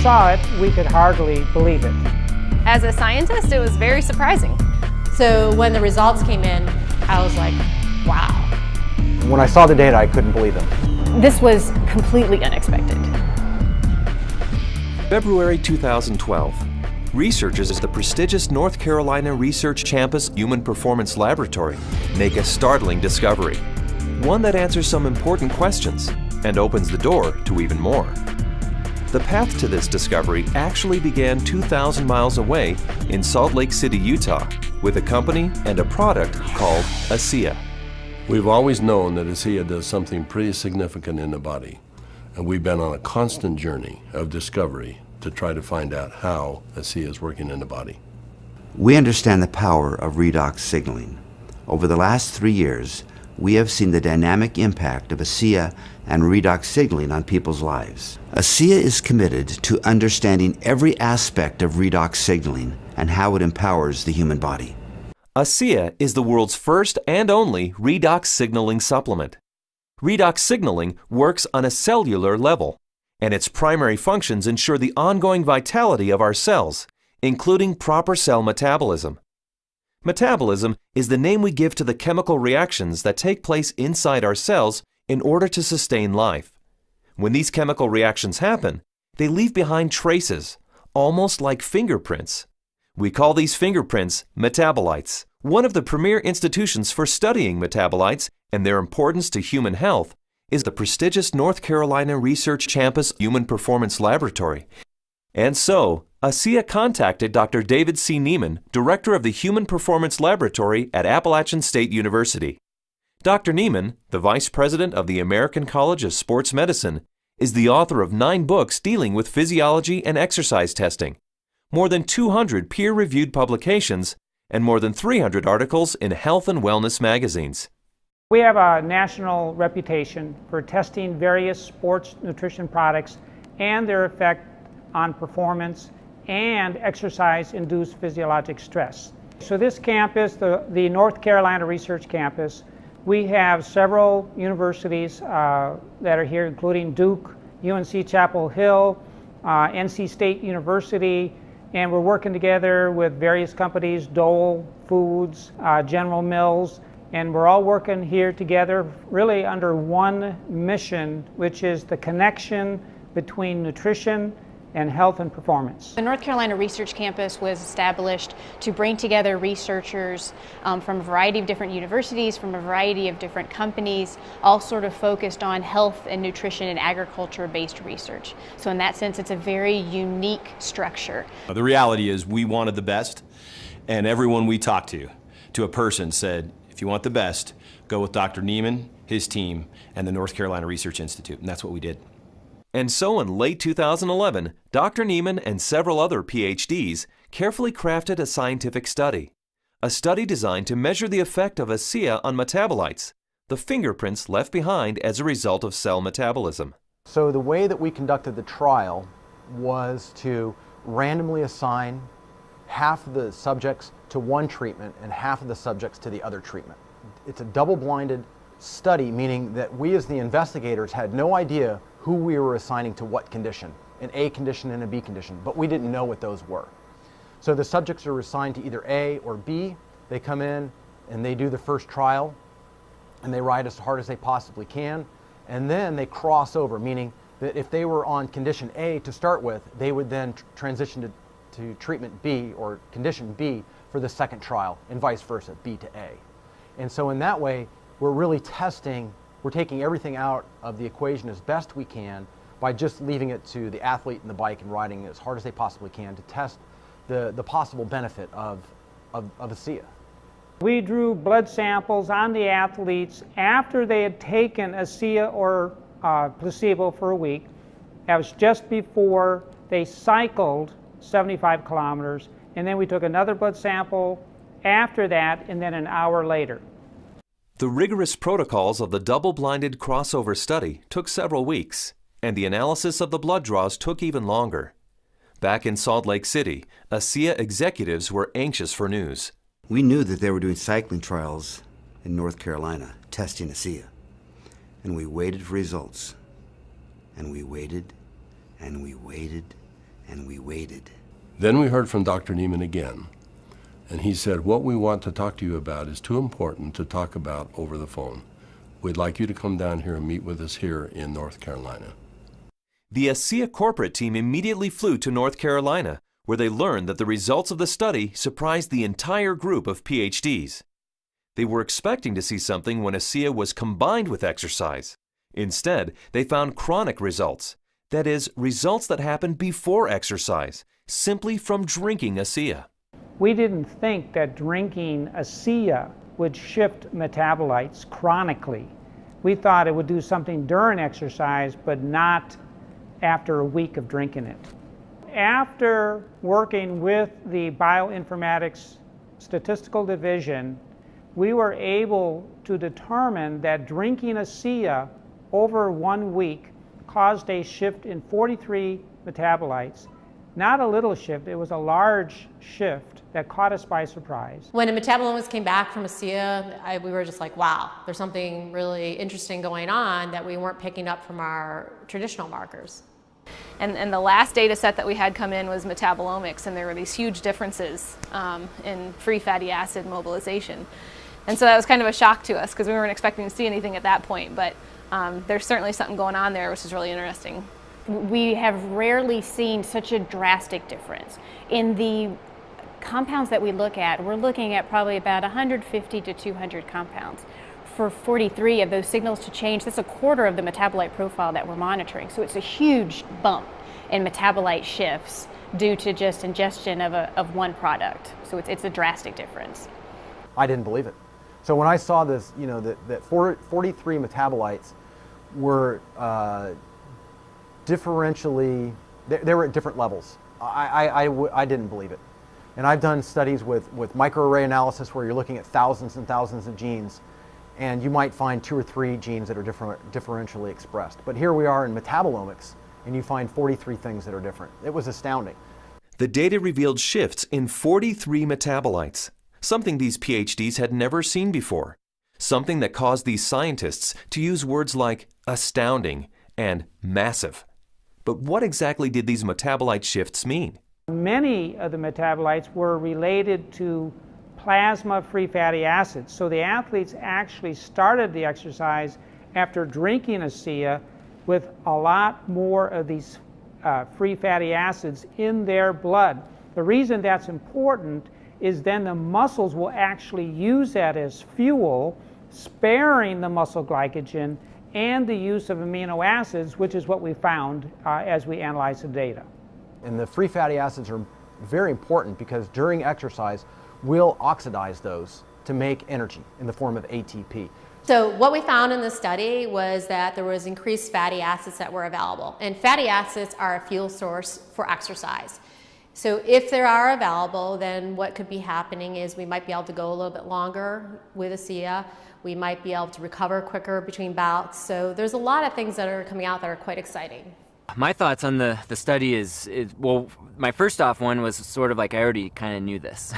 saw it, we could hardly believe it. As a scientist, it was very surprising. So when the results came in, I was like, wow. When I saw the data, I couldn't believe them. This was completely unexpected. February 2012. Researchers at the prestigious North Carolina Research Campus Human Performance Laboratory make a startling discovery. One that answers some important questions and opens the door to even more. The path to this discovery actually began 2,000 miles away in Salt Lake City, Utah, with a company and a product called Asea. We've always known that Asea does something pretty significant in the body, and we've been on a constant journey of discovery to try to find out how Asea is working in the body. We understand the power of redox signaling. Over the last 3 years, we have seen the dynamic impact of Asea and redox signaling on people's lives. Asea is committed to understanding every aspect of redox signaling and how it empowers the human body. Asea is the world's first and only redox signaling supplement. Redox signaling works on a cellular level, and its primary functions ensure the ongoing vitality of our cells, including proper cell metabolism. Metabolism is the name we give to the chemical reactions that take place inside our cells in order to sustain life. When these chemical reactions happen, they leave behind traces, almost like fingerprints. We call these fingerprints metabolites. One of the premier institutions for studying metabolites and their importance to human health is the prestigious North Carolina Research Campus Human Performance Laboratory. And so, Asea contacted Dr. David C. Neiman, director of the Human Performance Laboratory at Appalachian State University. Dr. Neiman, the vice president of the American College of Sports Medicine, is the author of 9 books dealing with physiology and exercise testing, more than 200 peer-reviewed publications, and more than 300 articles in health and wellness magazines. We have a national reputation for testing various sports nutrition products and their effect on performance and exercise-induced physiologic stress. So this campus, the North Carolina Research Campus, we have several universities that are here, including Duke, UNC Chapel Hill, NC State University, and we're working together with various companies, Dole Foods, General Mills, and we're all working here together really under one mission, which is the connection between nutrition and health and performance. The North Carolina Research Campus was established to bring together researchers from a variety of different universities, from a variety of different companies, all sort of focused on health and nutrition and agriculture-based research. So in that sense, it's a very unique structure. The reality is we wanted the best, and everyone we talked to a person said, if you want the best, go with Dr. Neiman, his team, and the North Carolina Research Institute, and that's what we did. And so in late 2011, Dr. Neiman and several other PhDs carefully crafted a scientific study. A study designed to measure the effect of Asea on metabolites, the fingerprints left behind as a result of cell metabolism. So the way that we conducted the trial was to randomly assign half of the subjects to one treatment and half of the subjects to the other treatment. It's a double-blinded study, meaning that we as the investigators had no idea who we were assigning to what condition, an A condition and a B condition, but we didn't know what those were. So the subjects are assigned to either A or B. They come in and they do the first trial and they ride as hard as they possibly can, and then they cross over, meaning that if they were on condition A to start with, they would then transition to treatment B or condition B for the second trial, and vice versa, B to A. And so in that way, we're really testing, we're taking everything out of the equation as best we can by just leaving it to the athlete and the bike and riding as hard as they possibly can to test the possible benefit of Asea. We drew blood samples on the athletes after they had taken Asea or placebo for a week. That was just before they cycled 75 kilometers, and then we took another blood sample after that, and then an hour later. The rigorous protocols of the double-blinded crossover study took several weeks, and the analysis of the blood draws took even longer. Back in Salt Lake City, Asea executives were anxious for news. We knew that they were doing cycling trials in North Carolina, testing Asea. And we waited for results. And we waited, and we waited, and we waited. Then we heard from Dr. Neiman again, and he said, what we want to talk to you about is too important to talk about over the phone. We'd like you to come down here and meet with us here in North Carolina. The Asea corporate team immediately flew to North Carolina, where they learned that the results of the study surprised the entire group of PhDs. They were expecting to see something when Asea was combined with exercise. Instead, they found chronic results. That is, results that happened before exercise, simply from drinking Asea. We didn't think that drinking Asea would shift metabolites chronically. We thought it would do something during exercise, but not after a week of drinking it. After working with the bioinformatics statistical division, we were able to determine that drinking Asea over 1 week caused a shift in 43 metabolites. Not a little shift, it was a large shift that caught us by surprise. When the metabolomics came back from Asea, we were just like, wow, there's something really interesting going on that we weren't picking up from our traditional markers. And the last data set that we had come in was metabolomics, and there were these huge differences in free fatty acid mobilization. And so that was kind of a shock to us because we weren't expecting to see anything at that point, but there's certainly something going on there, which is really interesting. We have rarely seen such a drastic difference. In the compounds that we look at, we're looking at probably about 150 to 200 compounds. For 43 of those signals to change, that's a quarter of the metabolite profile that we're monitoring. So it's a huge bump in metabolite shifts due to just ingestion of one product. So it's a drastic difference. I didn't believe it. So when I saw this, you know, that 43 metabolites were differentially, they were at different levels. I didn't believe it. And I've done studies with microarray analysis where you're looking at thousands and thousands of genes, and you might find 2 or 3 genes that are differentially expressed. But here we are in metabolomics, and you find 43 things that are different. It was astounding. The data revealed shifts in 43 metabolites, something these PhDs had never seen before, something that caused these scientists to use words like astounding and massive. But what exactly did these metabolite shifts mean? Many of the metabolites were related to plasma free fatty acids. So the athletes actually started the exercise after drinking Asea with a lot more of these free fatty acids in their blood. The reason that's important is then the muscles will actually use that as fuel, sparing the muscle glycogen and the use of amino acids, which is what we found as we analyzed the data. And the free fatty acids are very important because during exercise, we'll oxidize those to make energy in the form of ATP. So what we found in this study was that there was increased fatty acids that were available. And fatty acids are a fuel source for exercise. So if they are available, then what could be happening is we might be able to go a little bit longer with Asea. We might be able to recover quicker between bouts. So there's a lot of things that are coming out that are quite exciting. My thoughts on the study is, well, my first off one was sort of like I already kind of knew this,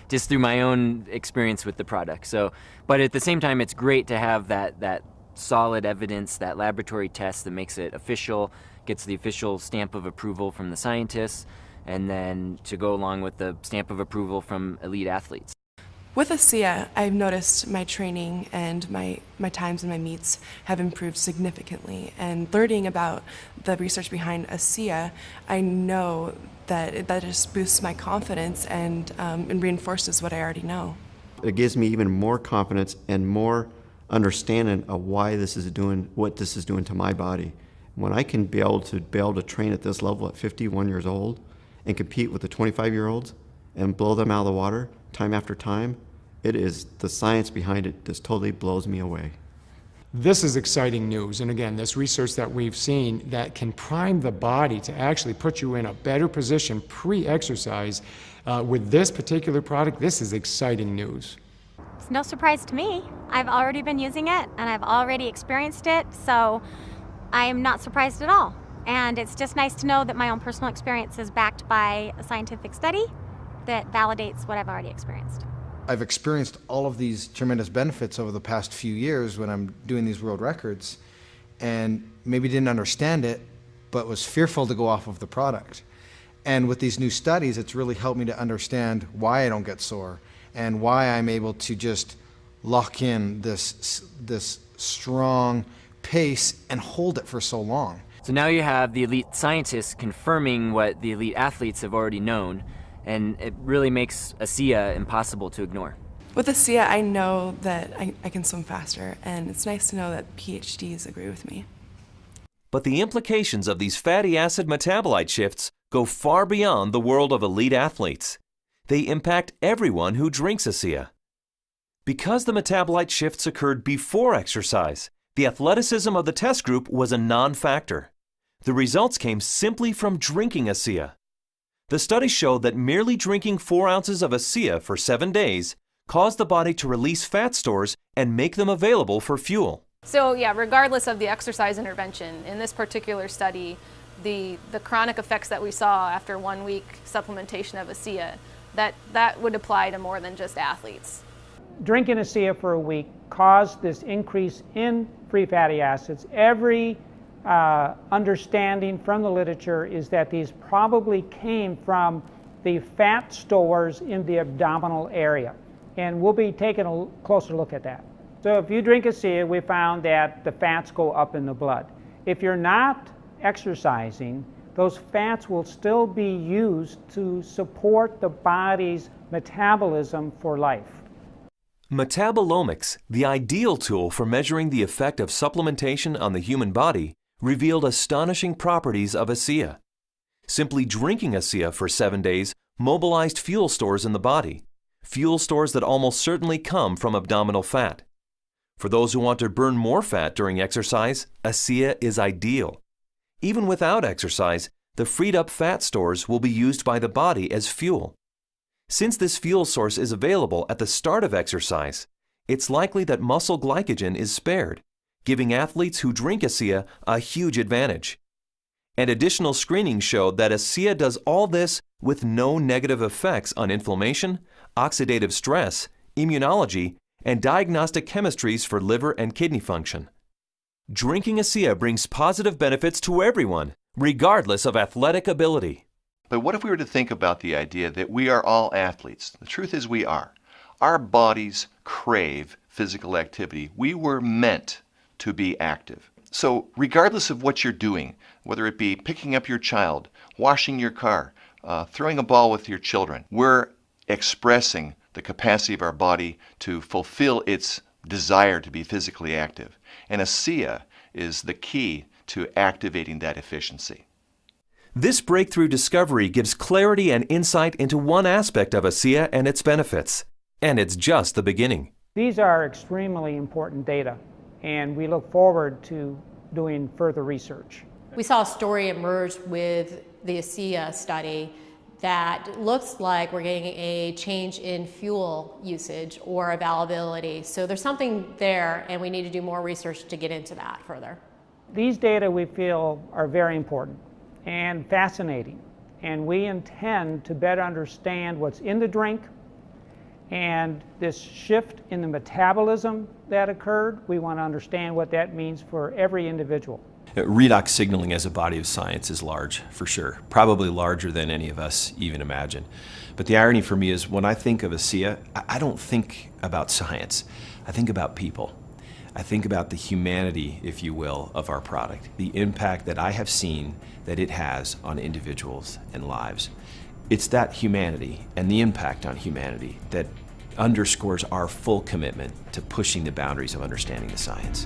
just through my own experience with the product. So, but at the same time, it's great to have that solid evidence, that laboratory test that makes it official, gets the official stamp of approval from the scientists, and then to go along with the stamp of approval from elite athletes. With Asea, I've noticed my training and my times and my meets have improved significantly. And learning about the research behind Asea, I know that that just boosts my confidence and reinforces what I already know. It gives me even more confidence and more understanding of why this is doing, what this is doing to my body. When I can be able to train at this level at 51 years old and compete with the 25-year-olds and blow them out of the water time after time, it is the science behind it just totally blows me away. This is exciting news, and again, this research that we've seen that can prime the body to actually put you in a better position pre-exercise with this particular product. This is exciting news. It's no surprise to me. I've already been using it and I've already experienced it, so I am not surprised at all. And it's just nice to know that my own personal experience is backed by a scientific study that validates what I've already experienced. I've experienced all of these tremendous benefits over the past few years when I'm doing these world records, and maybe didn't understand it, but was fearful to go off of the product. And with these new studies, it's really helped me to understand why I don't get sore and why I'm able to just lock in this strong pace and hold it for so long. So now you have the elite scientists confirming what the elite athletes have already known, and it really makes Asea impossible to ignore. With Asea, I know that I can swim faster, and it's nice to know that PhDs agree with me. But the implications of these fatty acid metabolite shifts go far beyond the world of elite athletes. They impact everyone who drinks Asea. Because the metabolite shifts occurred before exercise, the athleticism of the test group was a non-factor. The results came simply from drinking Asea. The study showed that merely drinking 4 ounces of Asea for 7 days caused the body to release fat stores and make them available for fuel. So yeah, regardless of the exercise intervention, in this particular study, the chronic effects that we saw after 1 week supplementation of Asea, that would apply to more than just athletes. Drinking Asea for a week caused this increase in free fatty acids. Every understanding from the literature is that these probably came from the fat stores in the abdominal area. And we'll be taking a closer look at that. So if you drink Asea, we found that the fats go up in the blood. If you're not exercising, those fats will still be used to support the body's metabolism for life. Metabolomics, the ideal tool for measuring the effect of supplementation on the human body, revealed astonishing properties of Asea. Simply drinking Asea for 7 days mobilized fuel stores in the body, fuel stores that almost certainly come from abdominal fat. For those who want to burn more fat during exercise, Asea is ideal. Even without exercise, the freed up fat stores will be used by the body as fuel. Since this fuel source is available at the start of exercise, it's likely that muscle glycogen is spared, giving athletes who drink Asea a huge advantage. And additional screenings showed that Asea does all this with no negative effects on inflammation, oxidative stress, immunology, and diagnostic chemistries for liver and kidney function. Drinking Asea brings positive benefits to everyone, regardless of athletic ability. But what if we were to think about the idea that we are all athletes? The truth is we are. Our bodies crave physical activity. We were meant to be active. So regardless of what you're doing, whether it be picking up your child, washing your car, throwing a ball with your children, we're expressing the capacity of our body to fulfill its desire to be physically active. And Asea is the key to activating that efficiency. This breakthrough discovery gives clarity and insight into one aspect of Asea and its benefits. And it's just the beginning. These are extremely important data, and we look forward to doing further research. We saw a story emerge with the Asea study that looks like we're getting a change in fuel usage or availability. So there's something there, and we need to do more research to get into that further. These data we feel are very important and fascinating, and we intend to better understand what's in the drink and this shift in the metabolism that occurred. We want to understand what that means for every individual. Redox signaling as a body of science is large, for sure. Probably larger than any of us even imagine. But the irony for me is when I think of Asea, I don't think about science. I think about people. I think about the humanity, if you will, of our product, the impact that I have seen that it has on individuals and lives. It's that humanity and the impact on humanity that underscores our full commitment to pushing the boundaries of understanding the science.